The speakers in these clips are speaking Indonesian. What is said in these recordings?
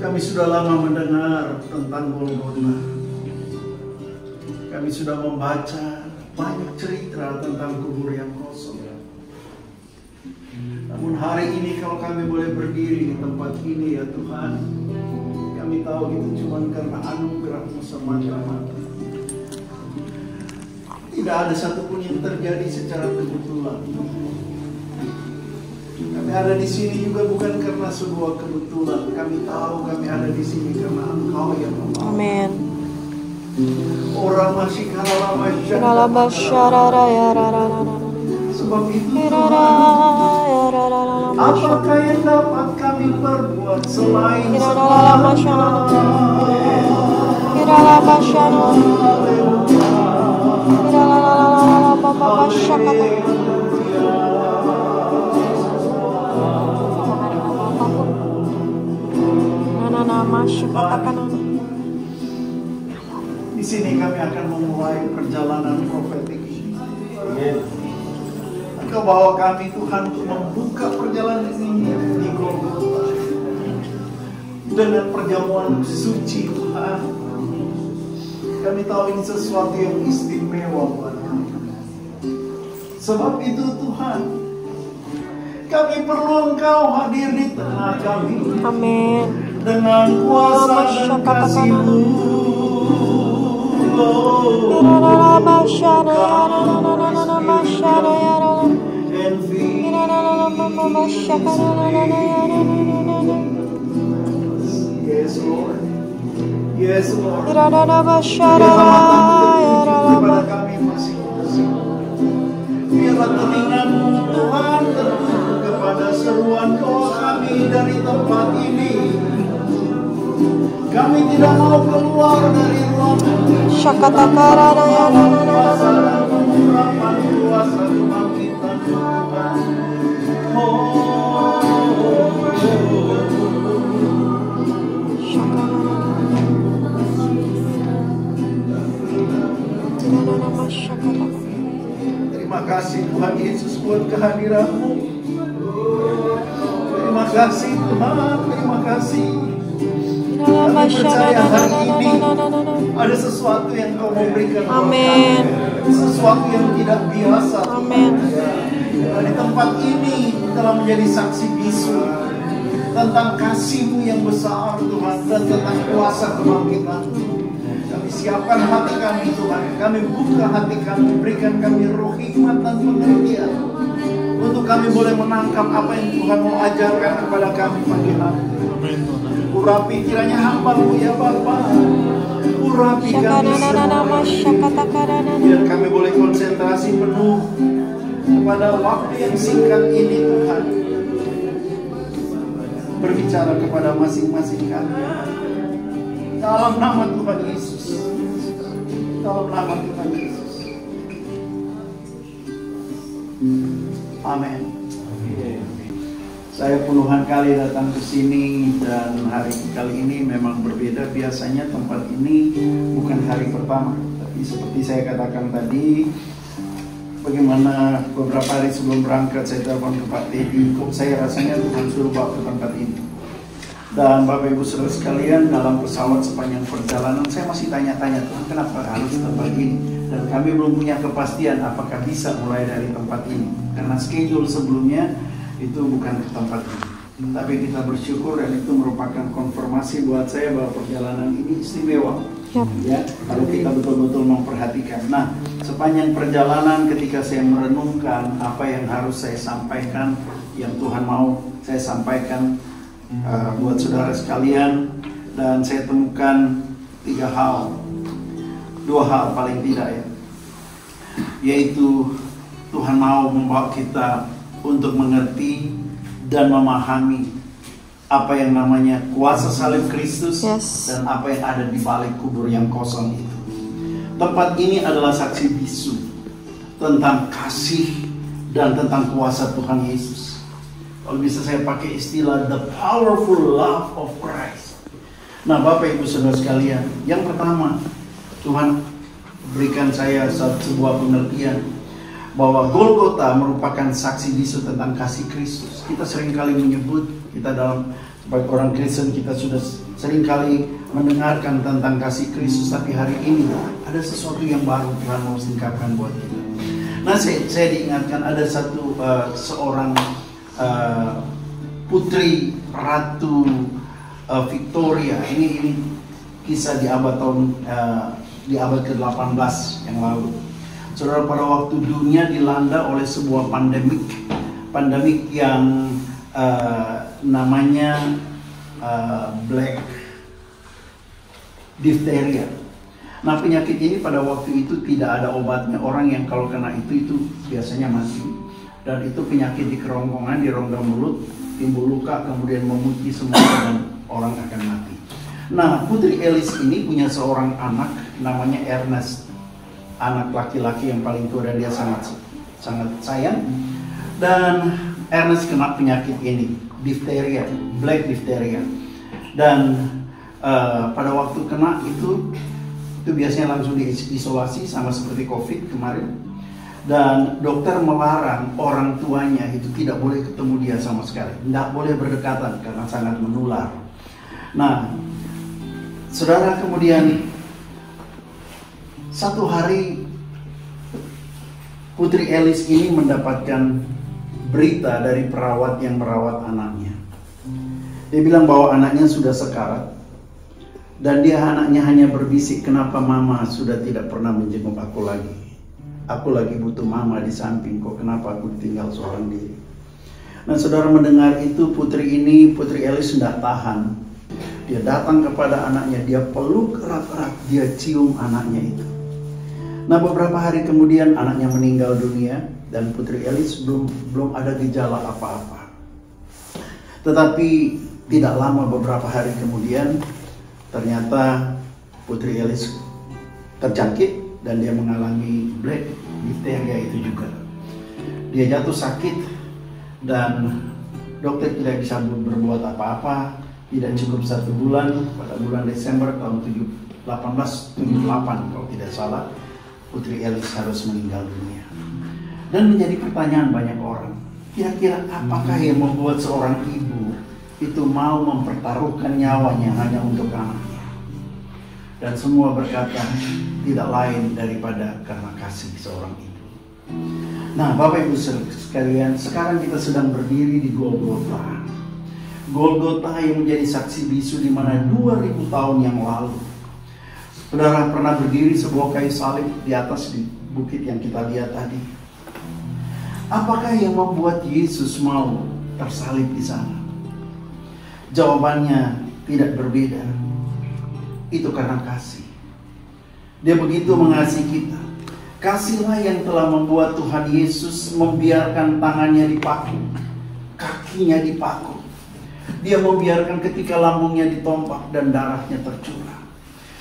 Kami sudah lama mendengar tentang Golgota. Kami sudah membaca banyak cerita tentang kubur yang kosong. Namun hari ini kalau kami boleh berdiri di tempat ini ya Tuhan, kami tahu itu cuma karena anugerah-Mu semata-mata. Tidak ada satupun yang terjadi secara kebetulan. Kami ada di sini juga bukan karena sebuah kebetulan. Kami tahu kami ada di sini karena Engkau yang membawa. Amin. Orang masih kalah sebab itu Tuhan, apakah yang dapat kami perbuat selain di sini kami akan memulai perjalanan profetik ini. Engkau bawa kami Tuhan untuk membuka perjalanan ini di Golgota dengan perjamuan suci Tuhan. Kami tahu ini sesuatu yang istimewa buat kami. Sebab itu Tuhan, kami perlu Engkau hadir di tengah kami. Amin. Dengan kuasa dan kasih-Mu. Yes Lord, yes Lord. Kepada kami masing-masing. Biarlah telinga-Mu Tuhan tertuju kepada seruan doa kami dari tempat ini. Kami tidak mau keluar dari ruang kuasa kebangkitan Tuhan. Terima kasih Tuhan Yesus buat kehadiran-Mu. Terima kasih Tuhan, terima kasih. Kami percaya hari ini ada sesuatu yang Kau mau berikan. Amin. Sesuatu yang tidak biasa. Amin. Di tempat ini telah menjadi saksi bisu tentang kasih-Mu yang besar Tuhan, dan tentang kuasa kebangkitan. Kami siapkan hati kami Tuhan, kami buka hati kami, berikan kami roh hikmat dan pengertian untuk kami boleh menangkap apa yang Tuhan mau ajarkan kepada kami pagi hari. Urapi kiranya hamba-Mu ya Bapa. Urapi kami semua. Biar kami boleh konsentrasi penuh kepada waktu yang singkat ini Tuhan. Berbicara kepada masing-masing kami. Dalam nama Tuhan Yesus. Dalam nama Tuhan Yesus. Amin. Saya puluhan kali datang ke sini dan hari kali ini memang berbeda. Biasanya tempat ini bukan hari pertama, tapi seperti saya katakan tadi, bagaimana beberapa hari sebelum berangkat saya telepon ke Pak Teddy, kok saya rasanya Tuhan suruh bawa ke tempat ini. Dan Bapak Ibu Saudara sekalian, dalam pesawat sepanjang perjalanan saya masih tanya-tanya, Tuhan kenapa harus tempat ini? Dan kami belum punya kepastian apakah bisa mulai dari tempat ini, karena schedule sebelumnya itu bukan ke tempat ini. Tapi kita bersyukur dan itu merupakan konfirmasi buat saya bahwa perjalanan ini istimewa. Ya, kalau kita betul-betul memperhatikan. Nah, sepanjang perjalanan ketika saya merenungkan apa yang harus saya sampaikan, yang Tuhan mau saya sampaikan buat saudara sekalian, dan saya temukan 3 hal, 2 hal paling tidak ya, yaitu Tuhan mau membawa kita untuk mengerti dan memahami apa yang namanya kuasa salib Kristus, dan apa yang ada di balik kubur yang kosong itu. Tempat ini adalah saksi bisu tentang kasih dan tentang kuasa Tuhan Yesus. Kalau bisa saya pakai istilah the powerful love of Christ. Nah, Bapak Ibu Saudara sekalian, yang pertama, Tuhan berikan saya sebuah pengertian bahwa Golgota merupakan saksi bisu tentang kasih Kristus. Kita seringkali menyebut, kita dalam sebagai orang Kristen, kita sudah seringkali mendengarkan tentang kasih Kristus, tapi hari ini ada sesuatu yang baru Tuhan mau singkapkan buat kita. Nah, saya diingatkan ada seorang putri Ratu Victoria. Ini kisah di abad ke-18 yang lalu. Saudara, pada waktu dunia dilanda oleh sebuah pandemik yang namanya Black Diphtheria. Nah, penyakit ini pada waktu itu tidak ada obatnya. Orang yang kalau kena itu biasanya mati. Dan itu penyakit di kerongkongan, di rongga mulut, timbul luka, kemudian memutih semua dan orang akan mati. Nah, Putri Alice ini punya seorang anak namanya Ernest, anak laki-laki yang paling tua, dan dia sangat sayang. Dan Ernest kena penyakit ini, diphtheria, Black Diphtheria. Dan pada waktu kena itu biasanya langsung diisolasi sama seperti COVID kemarin. Dan dokter melarang orang tuanya itu tidak boleh ketemu dia sama sekali, tidak boleh berdekatan karena sangat menular. Nah, saudara, kemudian satu hari Putri Alice ini mendapatkan berita dari perawat yang merawat anaknya. Dia bilang bahwa anaknya sudah sekarat, dan anaknya hanya berbisik, "Kenapa mama sudah tidak pernah menjenguk aku lagi? Aku lagi butuh mama di samping, kok kenapa aku ditinggal seorang diri?" Nah, saudara, mendengar itu Putri Alice tidak tahan. Dia datang kepada anaknya, dia peluk erat-erat, dia cium anaknya itu. Nah, beberapa hari kemudian anaknya meninggal dunia, dan Putri Alice belum ada gejala apa-apa. Tetapi tidak lama, beberapa hari kemudian, ternyata Putri Alice terjangkit dan dia mengalami Black Diphtheria itu juga. Dia jatuh sakit dan dokter tidak bisa berbuat apa-apa. Tidak cukup 1 bulan, pada bulan Desember tahun 1878 kalau tidak salah, Putri Alice harus meninggal dunia. Dan menjadi pertanyaan banyak orang, kira-kira apakah yang membuat seorang ibu itu mau mempertaruhkan nyawanya hanya untuk anaknya? Dan semua berkata tidak lain daripada karena kasih seorang ibu. Nah, Bapak Ibu sekalian, sekarang kita sedang berdiri di Golgota. Golgota yang menjadi saksi bisu di mana 2000 tahun yang lalu, saudara, pernah berdiri sebuah kayu salib di atas di bukit yang kita lihat tadi. Apakah yang membuat Yesus mau tersalib di sana? Jawabannya tidak berbeda. Itu karena kasih. Dia begitu mengasihi kita. Kasihlah yang telah membuat Tuhan Yesus membiarkan tangannya dipaku, kakinya dipaku. Dia membiarkan ketika lambungnya ditompak dan darahnya tercurah.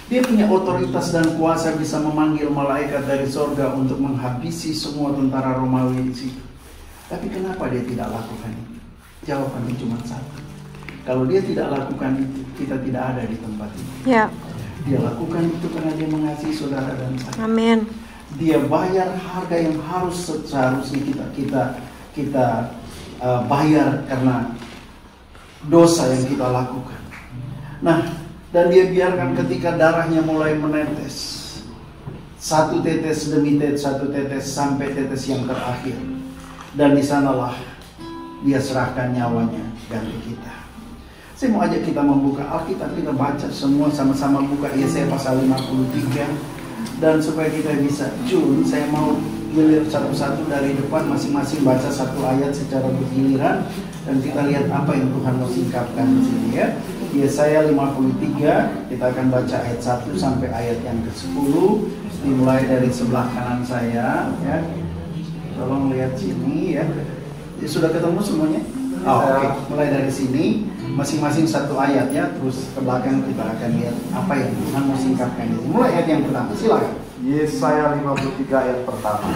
Dia punya otoritas dan kuasa bisa memanggil malaikat dari sorga untuk menghabisi semua tentara Romawi di situ. Tapi kenapa dia tidak lakukan itu? Jawabannya cuma satu. Kalau dia tidak lakukan itu, kita tidak ada di tempat ini. Ya. Dia lakukan itu karena dia mengasihi saudara dan saya. Amin. Dia bayar harga yang seharusnya kita bayar karena dosa yang kita lakukan. Nah, dan dia biarkan ketika darahnya mulai menetes, satu tetes demi satu tetes sampai tetes yang terakhir. Dan di sanalah dia serahkan nyawanya ganti kita. Saya mau ajak kita membuka Alkitab, kita baca semua sama-sama, buka Yesaya pasal 53. Dan supaya kita bisa saya mau gilir satu-satu dari depan, masing-masing baca satu ayat secara bergiliran. Dan kita lihat apa yang Tuhan mau singkapkan di sini, ya. Yesaya 53, kita akan baca ayat 1 sampai ayat yang ke-10. Dimulai dari sebelah kanan saya, ya. Tolong lihat sini, ya. Sudah ketemu semuanya? Oke. Mulai dari sini, masing-masing satu ayat, ya. Terus ke belakang kita akan lihat apa yang Tuhan mau singkapkan di sini. Mulai ayat yang pertama, silakan. Yesaya 53 ayat pertama.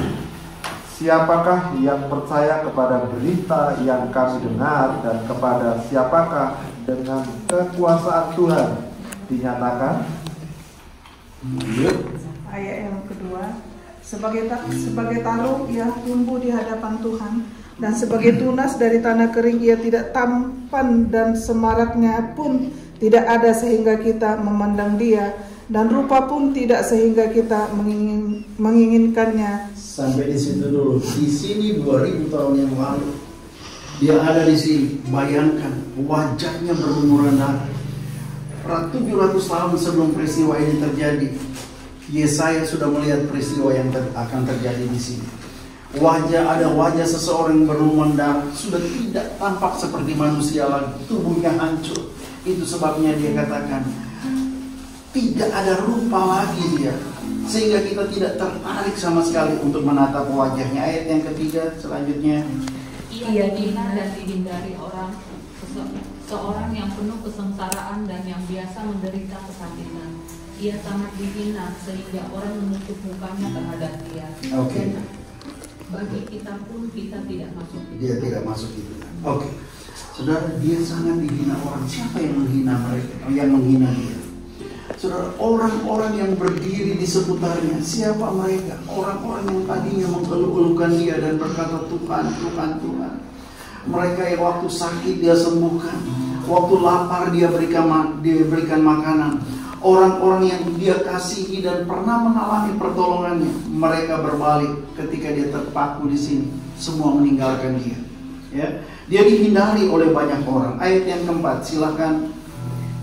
Siapakah yang percaya kepada berita yang kami dengar, dan kepada siapakah dengan kekuasaan Tuhan dinyatakan. Ayat yang kedua, sebagai taruh ia tumbuh di hadapan Tuhan, dan sebagai tunas dari tanah kering ia tidak tampan, dan semaraknya pun tidak ada sehingga kita memandang dia, dan rupa pun tidak sehingga kita menginginkannya. Sampai di situ dulu. Di sini 2000 tahun yang lalu dia ada di sini. Bayangkan wajahnya berlumuran darah. 700 tahun sebelum peristiwa ini terjadi, Yesaya sudah melihat peristiwa yang akan terjadi di sini. Ada wajah seseorang yang berlumuran darah, sudah tidak tampak seperti manusia lagi, tubuhnya hancur. Itu sebabnya dia katakan tidak ada rupa lagi dia, sehingga kita tidak tertarik sama sekali untuk menatap wajahnya. Ayat yang ketiga selanjutnya, ia dihina dan dihindari orang, seorang yang penuh kesengsaraan dan yang biasa menderita kesakitan. Ia sangat dihina sehingga orang menutup mukanya terhadap dia. Oke. Bagi kita pun kita tidak masuk itu. Dia tidak masuk itu. Oke. Saudara, dia sangat dihina orang. Siapa yang menghina mereka? Yang menghina dia. Saudara, orang-orang yang berdiri di seputarnya, siapa mereka? Orang-orang yang tadinya mengeluh-elukan dia dan berkata, Tuhan, Tuhan, Tuhan. Mereka yang waktu sakit dia sembuhkan, waktu lapar dia berikan makanan. Orang-orang yang dia kasihi dan pernah mengalami pertolongannya, mereka berbalik ketika dia terpaku di sini, semua meninggalkan dia. Ya, dia dihindari oleh banyak orang. Ayat yang keempat, silakan.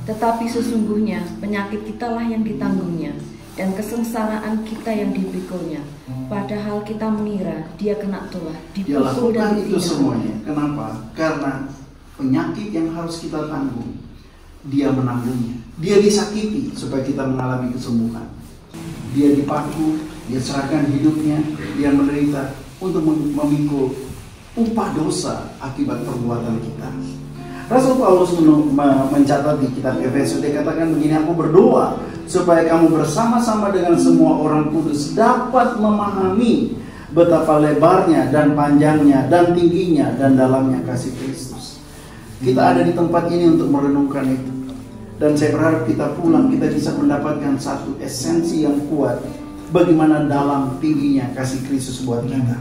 Tetapi sesungguhnya penyakit kitalah yang ditanggungnya, dan kesengsaraan kita yang dipikulnya. Padahal kita mengira dia kena tulah, Dia dipukul dan lakukan itu dihina. semuanya. Kenapa? Karena penyakit yang harus kita tanggung, dia menanggungnya. Dia disakiti supaya kita mengalami kesembuhan. Dia dipaku, dia serahkan hidupnya, dia menderita untuk memikul upah dosa akibat perbuatan kita. Rasul Paulus mencatat di kitab Efesus, dia katakan begini, aku berdoa supaya kamu bersama-sama dengan semua orang kudus dapat memahami betapa lebarnya dan panjangnya dan tingginya dan dalamnya kasih Kristus. Kita ada di tempat ini untuk merenungkan itu. Dan saya berharap kita pulang, kita bisa mendapatkan satu esensi yang kuat bagaimana dalam tingginya kasih Kristus buat kita.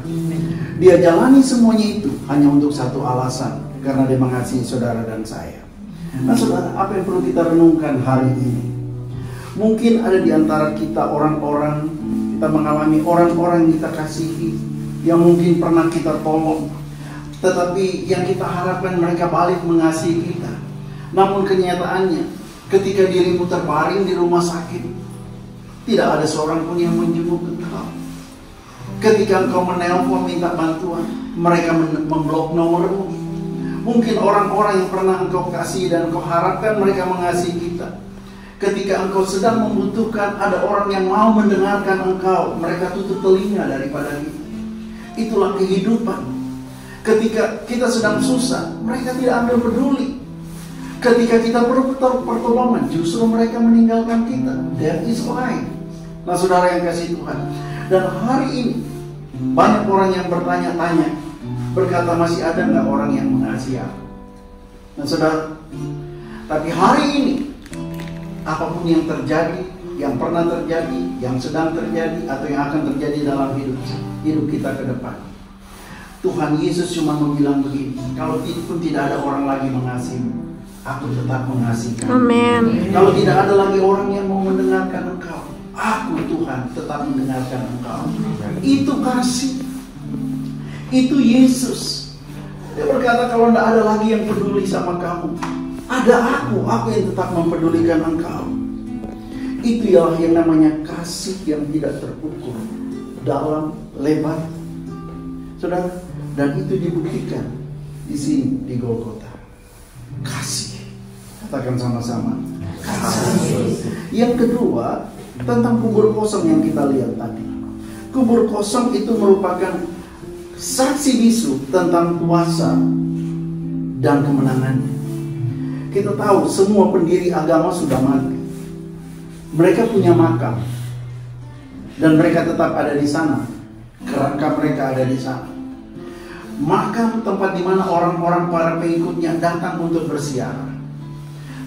Dia jalani semuanya itu hanya untuk satu alasan, karena dia mengasihi saudara dan saya. Nah saudara, apa yang perlu kita renungkan hari ini? Mungkin ada di antara kita orang-orang, kita mengalami orang-orang yang kita kasihi, yang mungkin pernah kita tolong, tetapi yang kita harapkan mereka balik mengasihi kita. Namun kenyataannya, ketika dirimu terbaring di rumah sakit, tidak ada seorang pun yang menjenguk engkau. Ketika engkau menelpon minta bantuan, mereka memblok nomormu. Mungkin orang-orang yang pernah engkau kasih dan engkau harapkan mereka mengasihi kita, ketika engkau sedang membutuhkan, ada orang yang mau mendengarkan engkau, mereka tutup telinga daripada kita. Itulah kehidupan. Ketika kita sedang susah, mereka tidak ambil peduli. Ketika kita perlu pertolongan, justru mereka meninggalkan kita. That is why. Nah saudara yang kasih Tuhan, dan hari ini banyak orang yang bertanya-tanya, berkata masih ada nggak orang yang mengasihi aku? Nah saudara, tapi hari ini apapun yang terjadi, yang pernah terjadi, yang sedang terjadi, atau yang akan terjadi dalam hidup kita ke depan, Tuhan Yesus cuma bilang begini, kalau pun tidak ada orang lagi mengasihimu, aku tetap mengasihi kamu. Amin. Kalau tidak ada lagi orang yang mau mendengarkan engkau, aku Tuhan tetap mendengarkan engkau. Itu kasih. Itu Yesus. Dia berkata kalau tidak ada lagi yang peduli sama kamu, ada aku yang tetap mempedulikan engkau. Itu yang namanya kasih yang tidak terukur, dalam, lebar. Saudara, dan itu dibuktikan di sini di Golgota. Kasih. Katakan sama-sama. Kasih. Yang kedua, tentang kubur kosong yang kita lihat tadi. Kubur kosong itu merupakan saksi bisu tentang kuasa dan kemenangannya. Kita tahu semua pendiri agama sudah mati. Mereka punya makam dan mereka tetap ada di sana. Kerangka mereka ada di sana. Makam tempat di mana orang-orang para pengikutnya datang untuk bersiarah.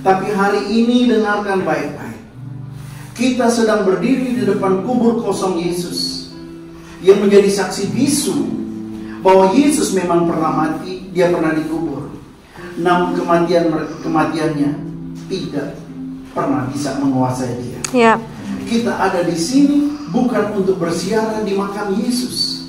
Tapi hari ini dengarkan baik-baik. Kita sedang berdiri di depan kubur kosong Yesus, yang menjadi saksi bisu bahwa Yesus memang pernah mati, dia pernah dikubur. Namun kematiannya tidak pernah bisa menguasai dia. Ya. Kita ada di sini bukan untuk bersiaran di makam Yesus.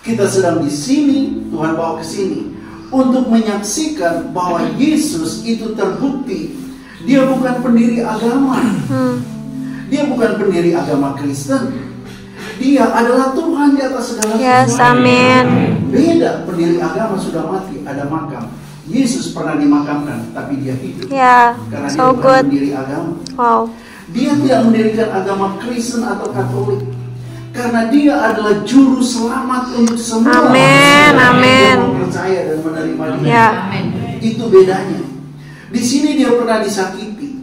Kita sedang di sini, Tuhan bawa ke sini untuk menyaksikan bahwa Yesus itu terbukti dia bukan pendiri agama. Dia bukan pendiri agama Kristen. Dia adalah Tuhan di atas segala sesuatu. Yes, amin. Beda, pendiri agama sudah mati, ada makam. Yesus pernah dimakamkan, tapi dia hidup. Ya, Karena dia so bukan good. pendiri agama. Wow. Dia tidak mendirikan agama Kristen atau Katolik, karena dia adalah juru selamat untuk semua Amin, amin. yang percaya dan menerima dia. Ya. Itu bedanya. Di sini dia pernah disakiti,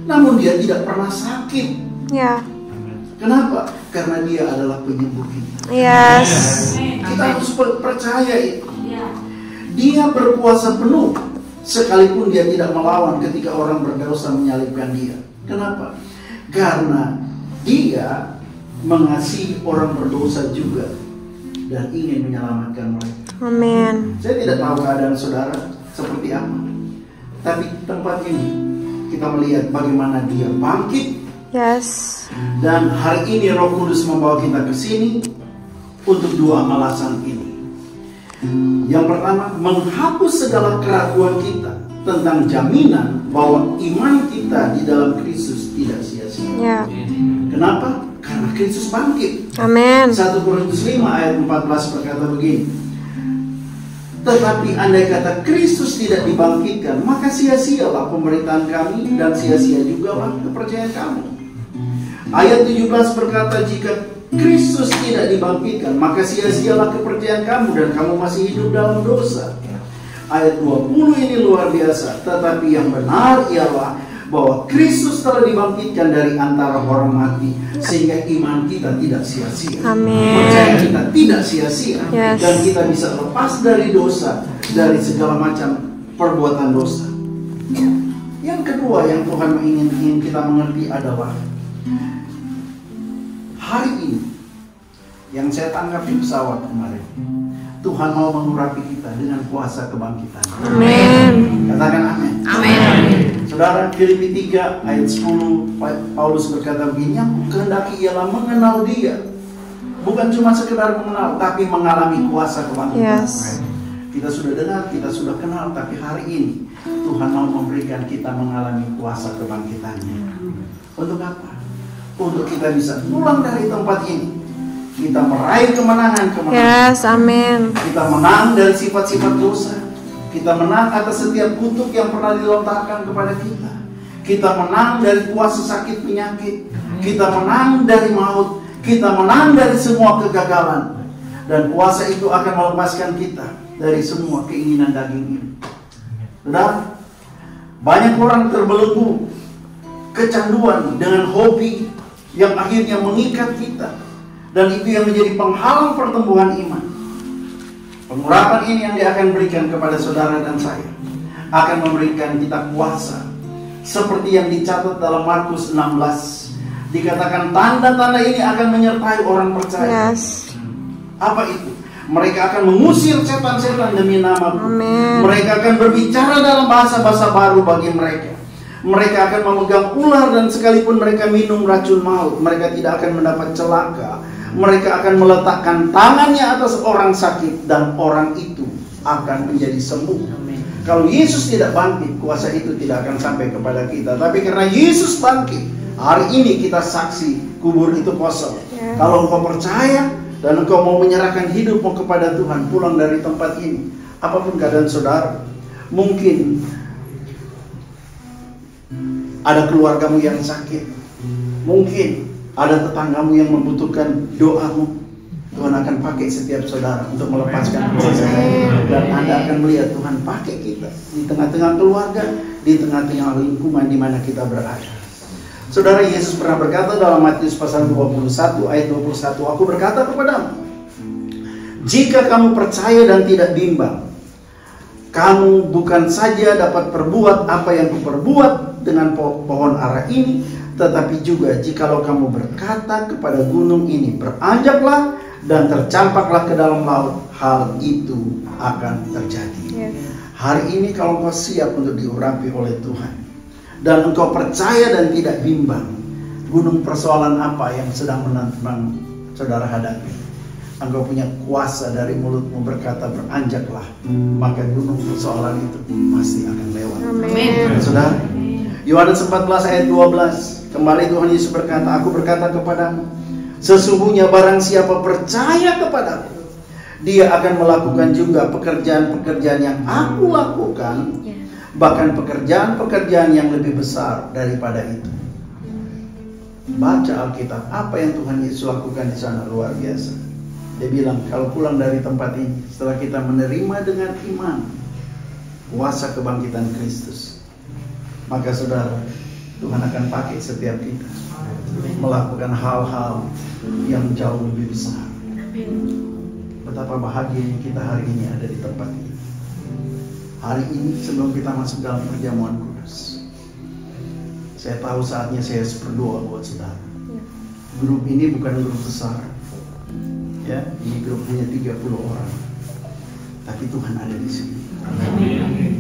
namun dia tidak pernah sakit. Ya. Kenapa? Karena dia adalah penyembuh kita. Yes. Kita harus percaya itu. Dia berkuasa penuh, sekalipun dia tidak melawan ketika orang berdosa menyalibkan dia. Kenapa? Karena dia mengasihi orang berdosa juga dan ingin menyelamatkan mereka. Amin. Saya tidak tahu keadaan saudara seperti apa, tapi tempat ini kita melihat bagaimana dia bangkit. Yes. Dan hari ini Roh Kudus membawa kita ke sini untuk dua alasan ini. Yang pertama, menghapus segala keraguan kita tentang jaminan bahwa iman kita di dalam Kristus tidak sia-sia. Ya. Kenapa? Karena Kristus bangkit. Amin. 1 Korintus 5 ayat 14 berkata begini. Tetapi andai kata Kristus tidak dibangkitkan, maka sia-sialah pemberitaan kami dan sia-sia juga lah kepercayaan kamu. Ayat 17 berkata, jika Kristus tidak dibangkitkan, maka sia-sialah kepercayaan kamu dan kamu masih hidup dalam dosa. Ayat 20 ini luar biasa. Tetapi yang benar ialah bahwa Kristus telah dibangkitkan dari antara orang mati, sehingga iman kita tidak sia-sia. Amin. Percaya kita tidak sia-sia. Yes. Dan kita bisa lepas dari dosa, dari segala macam perbuatan dosa. Yang kedua yang Tuhan ingin kita mengerti adalah hari ini yang saya tangkap di pesawat kemarin, Tuhan mau mengurapi kita dengan kuasa kebangkitan. Amin. Katakan amin. Amin. Saudara, Filipi 3 ayat 10, Paulus berkata begini, yang kehendaki ialah mengenal dia. Bukan cuma sekedar mengenal, tapi mengalami kuasa kebangkitan. Yes. Kita sudah dengar, kita sudah kenal, tapi hari ini Tuhan mau memberikan kita mengalami kuasa kebangkitannya. Untuk apa? Untuk kita bisa pulang dari tempat ini, kita meraih kemenangan. Yes, amin. Kita menang dari sifat-sifat dosa. Kita menang atas setiap kutuk yang pernah dilontarkan kepada kita. Kita menang dari kuasa sakit penyakit. Kita menang dari maut. Kita menang dari semua kegagalan. Dan kuasa itu akan melepaskan kita dari semua keinginan daging ini. Saudara, banyak orang terbelenggu kecanduan dengan hobi yang akhirnya mengikat kita, dan itu yang menjadi penghalang pertumbuhan iman. Pengurapan ini yang dia akan berikan kepada saudara dan saya akan memberikan kita kuasa, seperti yang dicatat dalam Markus 16. Dikatakan tanda-tanda ini akan menyertai orang percaya. Yes. Apa itu? Mereka akan mengusir setan-setan demi nama-Ku. Amin. Mereka akan berbicara dalam bahasa-bahasa baru bagi mereka. Mereka akan memegang ular, dan sekalipun mereka minum racun maut, mereka tidak akan mendapat celaka. Mereka akan meletakkan tangannya atas orang sakit, dan orang itu akan menjadi sembuh. Kalau Yesus tidak bangkit, kuasa itu tidak akan sampai kepada kita. Tapi karena Yesus bangkit, hari ini kita saksi kubur itu kosong. Kalau engkau percaya dan engkau mau menyerahkan hidupmu kepada Tuhan, pulang dari tempat ini, apapun keadaan saudara, mungkin ada keluargamu yang sakit, mungkin ada tetanggamu yang membutuhkan doamu. Tuhan akan pakai setiap saudara untuk melepaskan kuasa, dan Anda akan melihat Tuhan pakai kita di tengah-tengah keluarga, di tengah-tengah lingkungan di mana kita berada. Saudara, Yesus pernah berkata dalam Matius pasal 21 ayat 21, Aku berkata kepadamu, jika kamu percaya dan tidak bimbang, Kamu bukan saja dapat perbuat apa yang kuperbuat dengan pohon ara ini, tetapi juga jikalau kamu berkata kepada gunung ini, beranjaklah dan tercampaklah ke dalam laut, hal itu akan terjadi. Hari ini kalau engkau siap untuk diurapi oleh Tuhan, dan engkau percaya dan tidak bimbang, gunung persoalan apa yang sedang menantang saudara hadapi, engkau punya kuasa dari mulutmu berkata beranjaklah, maka gunung persoalan itu pasti akan lewat. Amin. Saudara, Yohanes 14 ayat 12, kembali Tuhan Yesus berkata, aku berkata kepadamu, sesungguhnya barang siapa percaya kepadaku, dia akan melakukan juga pekerjaan-pekerjaan yang aku lakukan, bahkan pekerjaan-pekerjaan yang lebih besar daripada itu. Baca Alkitab, apa yang Tuhan Yesus lakukan di sana luar biasa. Dia bilang, kalau pulang dari tempat ini, setelah kita menerima dengan iman kuasa kebangkitan Kristus, maka saudara, Tuhan akan pakai setiap kita melakukan hal-hal yang jauh lebih besar. Betapa bahagianya kita hari ini ada di tempat ini. Hari ini sebelum kita masuk dalam perjamuan kudus, saya tahu saatnya saya harus berdoa buat saudara. Grup ini bukan grup besar, ya, ini grup hanya 30 orang, tapi Tuhan ada di sini.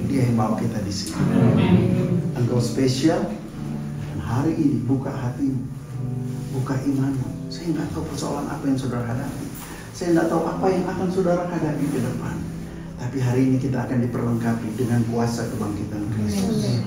Dia yang bawa kita di sini. Engkau spesial, dan hari ini buka hatimu, buka imanmu. Saya nggak tahu persoalan apa yang saudara hadapi, saya nggak tahu apa yang akan saudara hadapi ke depan, tapi hari ini kita akan diperlengkapi dengan kuasa kebangkitan Kristus.